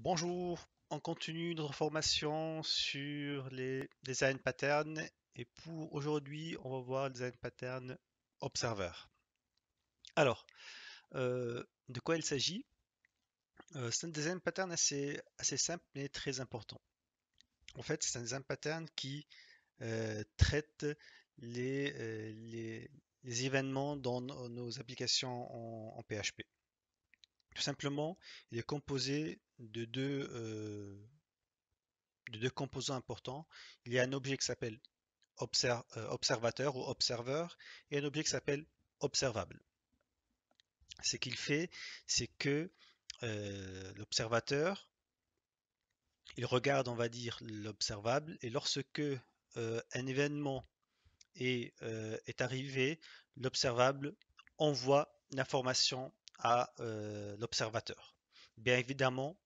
Bonjour, on continue notre formation sur les design patterns et pour aujourd'hui, on va voir le design pattern observer. Alors, de quoi il s'agit? C'est un design pattern assez simple mais très important. En fait, c'est un design pattern qui traite les, euh, les, les événements dans nos applications en PHP. Tout simplement, il est composé de deux composants importants. Il y a un objet qui s'appelle observateur ou observer et un objet qui s'appelle observable. Ce qu'il fait, c'est que l'observateur, il regarde, on va dire, l'observable et lorsque un événement est arrivé, l'observable envoie l'information à l'observateur. Bien évidemment,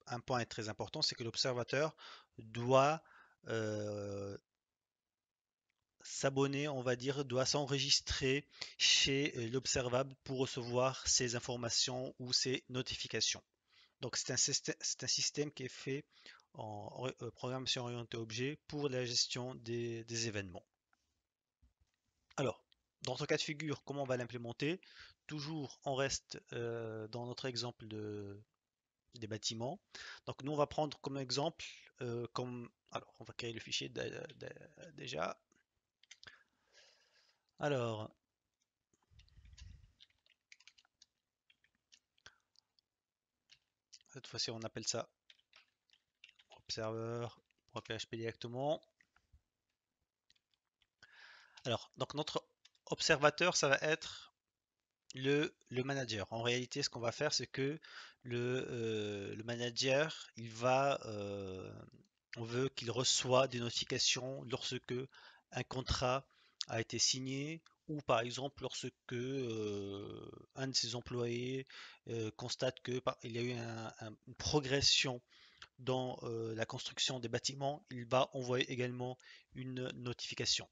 un point est très important, c'est que l'observateur doit s'abonner, on va dire, doit s'enregistrer chez l'observable pour recevoir ces informations ou ces notifications. Donc c'est un système qui est fait en programmation orientée objet pour la gestion des événements. Alors, dans ce cas de figure, comment on va l'implémenter? Toujours, on reste dans notre exemple des bâtiments. Donc nous, on va prendre comme exemple, alors on va créer le fichier déjà. Alors, cette fois-ci, on appelle ça observer.php directement. Alors, donc notre observateur, ça va être le manager. En réalité, ce qu'on va faire, c'est que le manager, on veut qu'il reçoive des notifications lorsque un contrat a été signé ou par exemple lorsque un de ses employés constate que il y a eu une progression dans la construction des bâtiments, il va envoyer également une notification.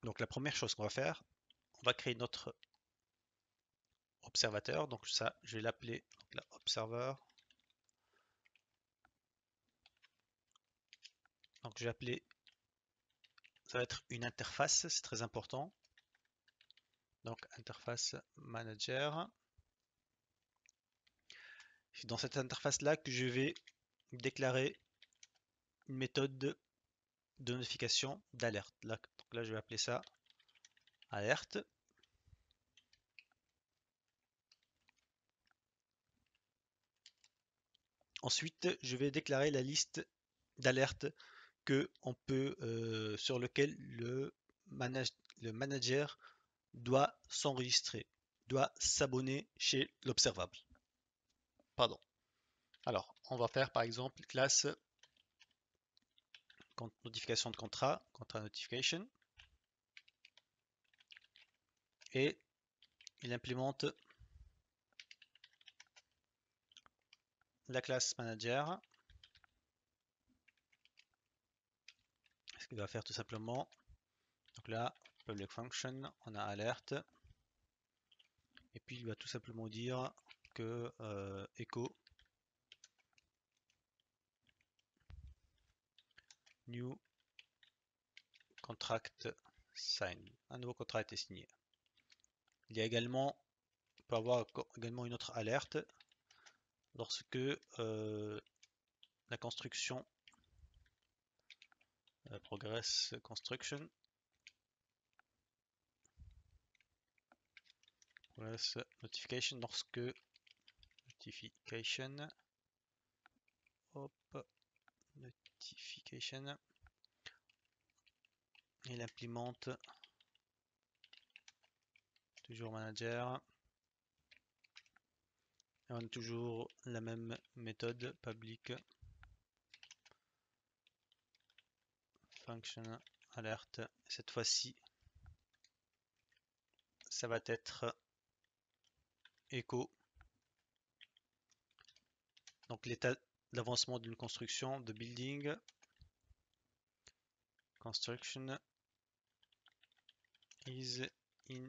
Donc la première chose qu'on va faire, on va créer notre observateur. Donc ça, je vais l'appeler observer. Donc je vais appeler, ça va être une interface, c'est très important. Donc interface manager. C'est dans cette interface là que je vais déclarer une méthode de notification d'alerte. Donc là, je vais appeler ça alerte. Ensuite, je vais déclarer la liste d'alertes sur lequel le manager doit s'enregistrer, doit s'abonner chez l'observable. Pardon. Alors, on va faire par exemple classe notification de contrat notification, et il implémente la classe manager. Ce qu'il va faire tout simplement, donc là, public function, on a alerte, et puis il va tout simplement dire que echo new contract signed. Un nouveau contrat a été signé. Il y a également, on peut avoir également une autre alerte lorsque la construction progress construction progress notification notification, il implémente toujours manager, et on a toujours la même méthode public function alerte. Cette fois-ci, ça va être echo, donc l'état d'avancement d'une construction de building, construction is in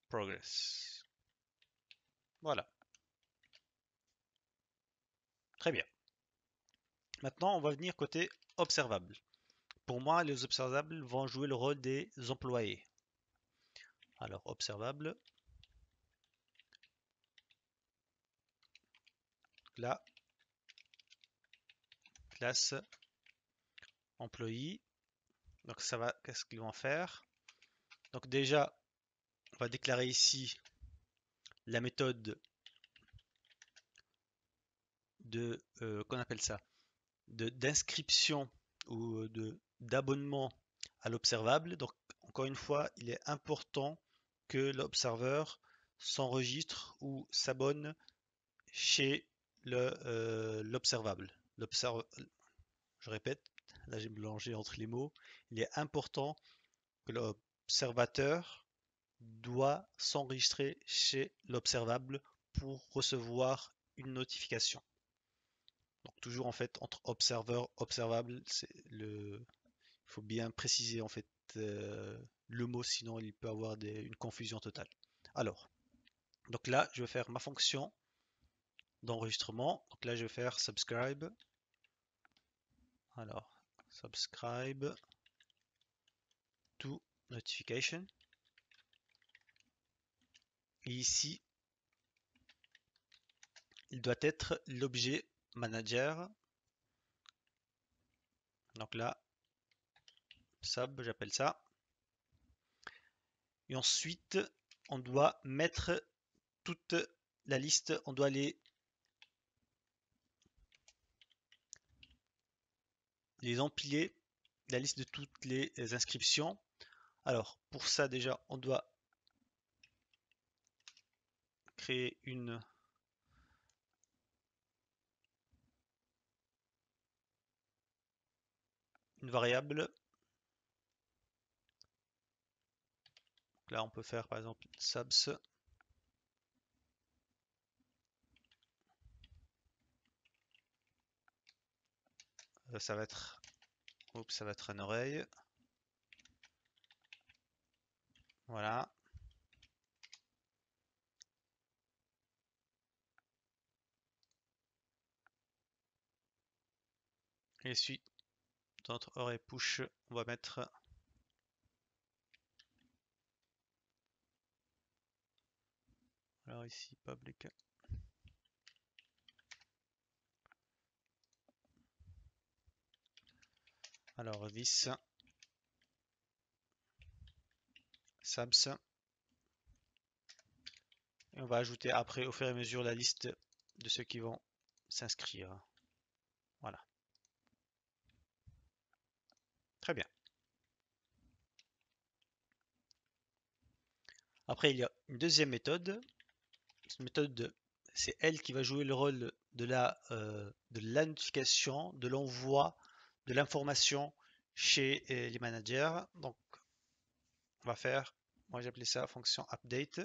progress. Voilà. Très bien. Maintenant, on va venir côté observable. Pour moi, les observables vont jouer le rôle des employés. Alors, observable. La classe employé. Donc, ça va, qu'est-ce qu'ils vont faire? Donc, déjà, on va déclarer ici la méthode de, qu'on appelle ça, d'inscription ou d'abonnement à l'observable. Donc, encore une fois, il est important que l'observeur s'enregistre ou s'abonne chez l'observable. Je répète, là j'ai mélangé entre les mots. Il est important que l'observateur doit s'enregistrer chez l'observable pour recevoir une notification. Donc toujours en fait entre observeur observable, il faut bien préciser en fait le mot, sinon il peut avoir une confusion totale. Alors, donc là je vais faire ma fonction d'enregistrement. Donc là je vais faire subscribe. Alors, subscribe to notification. Et ici, il doit être l'objet manager. Donc là, sub, j'appelle ça. Et ensuite, on doit mettre toute la liste, on doit les empiler, la liste de toutes les inscriptions. Alors, pour ça, déjà, on doit créer une variable. Donc là, on peut faire par exemple subs. Ça va être, oups, ça va être une oreille. Voilà. Et ensuite, dans notre oreille push, on va mettre alors ici public. Alors this subs. Et on va ajouter après au fur et à mesure la liste de ceux qui vont s'inscrire. Voilà. Très bien. Après, il y a une deuxième méthode. Cette méthode, c'est elle qui va jouer le rôle de la notification, de l'envoi de l'information chez les managers. Donc, on va faire, moi j'ai appelé ça fonction update.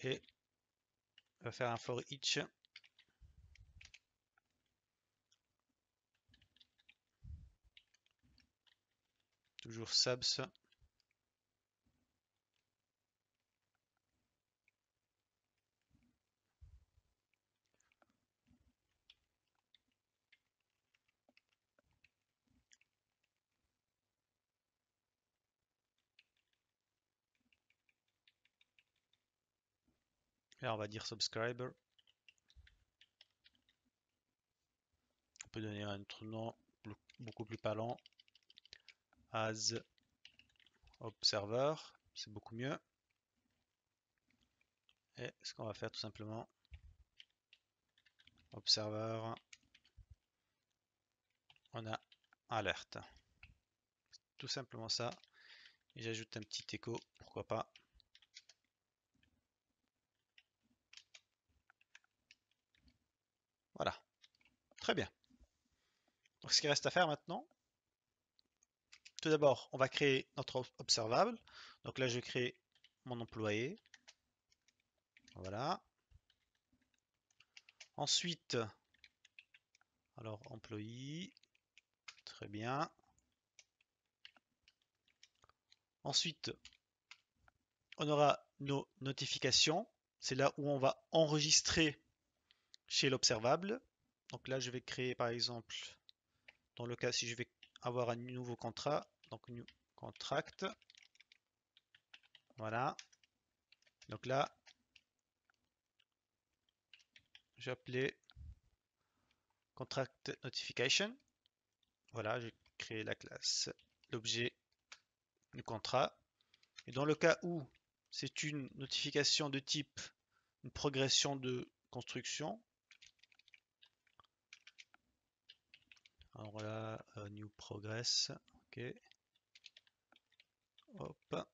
Et on va faire un for each. Toujours subs. Là, on va dire subscriber. On peut donner un autre nom beaucoup plus parlant. As observer, c'est beaucoup mieux. Et ce qu'on va faire tout simplement, observer, on a alerte. Tout simplement ça. Et j'ajoute un petit écho, pourquoi pas. Voilà, très bien. Donc ce qui reste à faire maintenant, tout d'abord, on va créer notre observable. Donc là, je crée mon employé. Voilà. Ensuite, alors employé, très bien. Ensuite, on aura nos notifications. c'est là où on va enregistrer chez l'observable. Donc là, je vais créer par exemple, dans le cas si je vais avoir un nouveau contrat, donc new contract, voilà. Donc là, j'ai appelé contract notification. Voilà, j'ai créé la classe, l'objet du contrat. Et dans le cas où c'est une notification de type une progression de construction, alors là, new progress, ok, hop.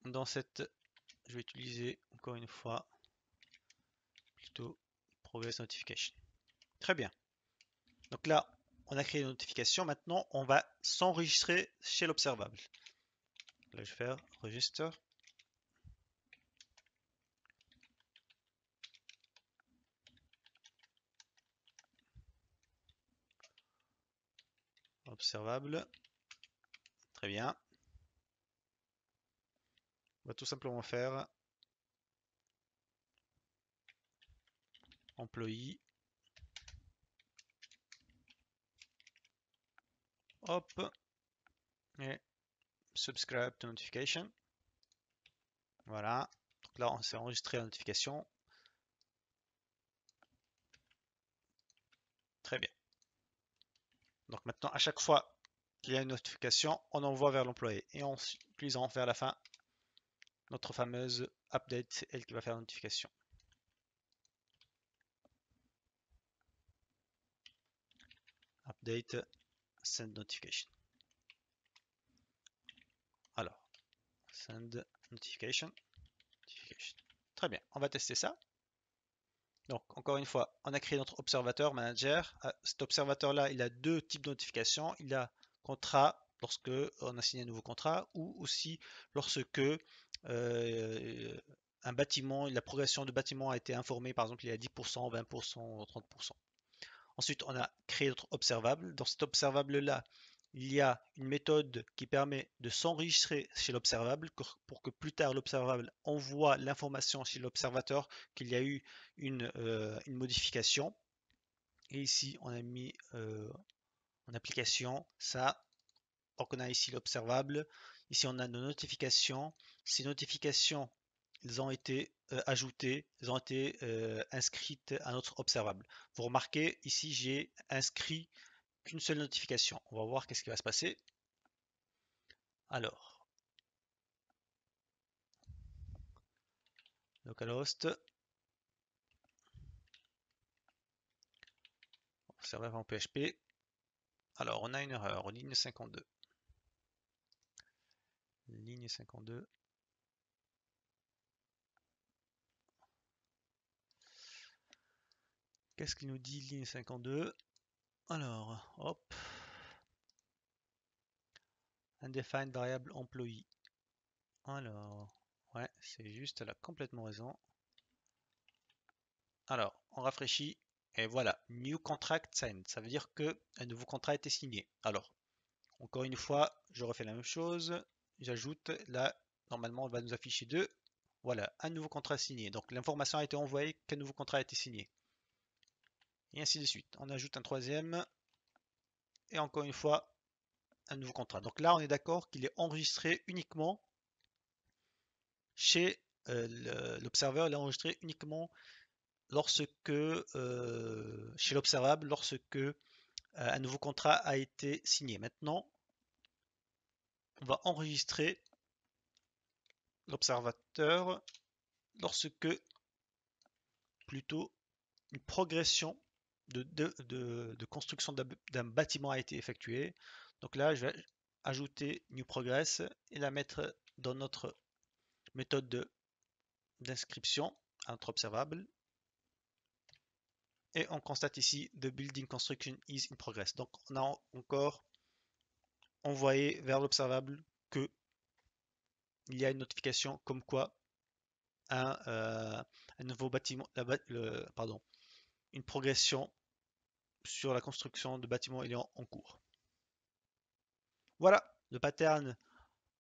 Dans cette, je vais utiliser encore une fois plutôt progress notification. Très bien. Donc là, on a créé une notification. Maintenant, on va s'enregistrer chez l'observable. Là, je vais faire register. Observable. Très bien. On va tout simplement faire employee. Hop. Et subscribe to notification. Voilà. Donc là, on s'est enregistré la notification. Très bien. Donc maintenant, à chaque fois qu'il y a une notification, on envoie vers l'employé. Et en utilisant vers la fin notre fameuse update, elle qui va faire la notification. Update send notification. Alors, send notification. Très bien, on va tester ça. Donc, encore une fois, on a créé notre observateur manager. Cet observateur-là, il a deux types de notifications. Il a contrat lorsque on a signé un nouveau contrat ou aussi lorsque un bâtiment, la progression de bâtiment a été informée, par exemple, il y a 10%, 20%, 30%. Ensuite, on a créé notre observable. Dans cet observable-là, il y a une méthode qui permet de s'enregistrer chez l'observable pour que plus tard l'observable envoie l'information chez l'observateur qu'il y a eu une modification. Et ici, on a mis en application ça. Donc on a ici l'observable. Ici, on a nos notifications. Ces notifications, elles ont été ajoutées, elles ont été inscrites à notre observable. Vous remarquez, ici, j'ai inscrit qu'une seule notification. On va voir qu'est-ce qui va se passer. Alors, localhost, serveur en PHP. Alors, on a une erreur, ligne 52. Ligne 52. Qu'est-ce qu'il nous dit, ligne 52? Alors, hop. Undefined variable employee. Alors, ouais, c'est juste, elle a complètement raison. Alors, on rafraîchit et voilà, new contract signed. Ça veut dire que un nouveau contrat a été signé. Alors, encore une fois, je refais la même chose. J'ajoute là, normalement, on va nous afficher deux. Voilà, un nouveau contrat signé. Donc, l'information a été envoyée qu'un nouveau contrat a été signé. Et ainsi de suite. On ajoute un troisième. Et encore une fois, un nouveau contrat. Donc là, on est d'accord qu'il est enregistré uniquement chez l'observeur. Il est enregistré uniquement lorsque, chez l'observable, lorsque un nouveau contrat a été signé. Maintenant, on va enregistrer l'observateur lorsque plutôt une progression de construction d'un bâtiment a été effectuée. Donc là, je vais ajouter new progress et la mettre dans notre méthode d'inscription à notre observable. Et on constate ici the building construction is in progress. Donc on a encore envoyé vers l'observable que il y a une notification comme quoi un nouveau bâtiment, pardon, une progression sur la construction de bâtiments est en cours. Voilà, le pattern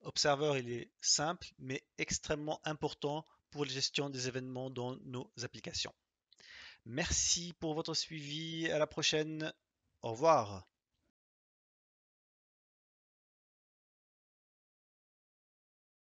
Observer, il est simple, mais extrêmement important pour la gestion des événements dans nos applications. Merci pour votre suivi. À la prochaine. Au revoir.